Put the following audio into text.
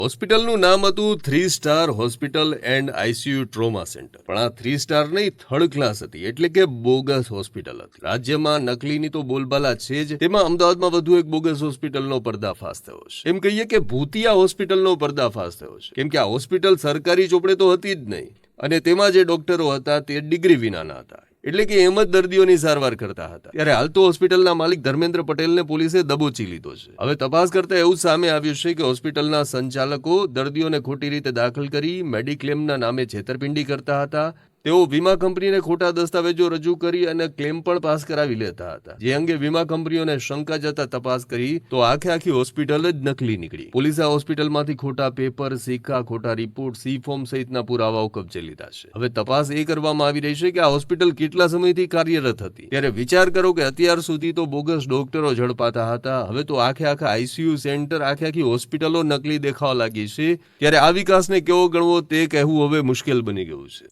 હોસ્પિટલનું નામ હતું 3 star hospital and ICU trauma centre. પણ આ 3 સ્ટાર નહીં, થર્ડ ક્લાસ હતી, એટલે કે બોગસ હોસ્પિટલ હતી. રાજ્યમાં નકલીની તો બોલબાલા છે જ, તેમાં અમદાવાદમાં વધુ એક બોગસ હોસ્પિટલનો પર્દાફાશ થયો છે. એમ કહીએ કે ભૂતિયા હોસ્પિટલનો પર્દાફાશ થયો છે, કેમ કે આ હોસ્પિટલ સરકારી ચોપડે તો હતી જ નહીં, અને તેમાં જે ડોક્ટરો હતા તે ડિગ્રી વિનાના હતા, એટલે કે એમ જ દર્દીઓની સારવાર કરતા હતા. ત્યારે હાલ તો હોસ્પિટલના માલિક ધર્મેન્દ્ર પટેલને પોલીસે દબોચી લીધો છે. હવે તપાસ કરતા એવું સામે આવ્યું છે કે હોસ્પિટલના સંચાલકો દર્દીઓને ખોટી રીતે દાખલ કરી મેડિક્લેમના નામે છેતરપિંડી કરતા હતા. તેઓ વીમા કંપનીને ખોટા દસ્તાવેજો રજૂ કરી અને ક્લેમ પણ પાસ કરાવી લેતા હતા, જે અંગે વીમા કંપનીઓને શંકા જતા તપાસ કરી તો આખી હોસ્પિટલ જ નકલી નીકળી. પોલીસે આ હોસ્પિટલમાંથી ખોટા પેપર, સિક્કા, ખોટા રિપોર્ટ, સી ફોર્મ સહિતના પુરાવાઓ કબજે લીધા છે. હવે તપાસ એ કરવામાં આવી રહી છે કે આ હોસ્પિટલ કેટલા સમયથી કાર્યરત હતી. ત્યારે વિચાર કરો કે અત્યાર સુધી તો બોગસ ડોક્ટરો ઝડપાતા હતા, હવે તો આખા આઈસીયુ સેન્ટર, આખી હોસ્પિટલો નકલી દેખાવા લાગી છે. ત્યારે આ વિકાસને કેવો ગણવો તે કહેવું હવે મુશ્કેલ બની ગયું છે.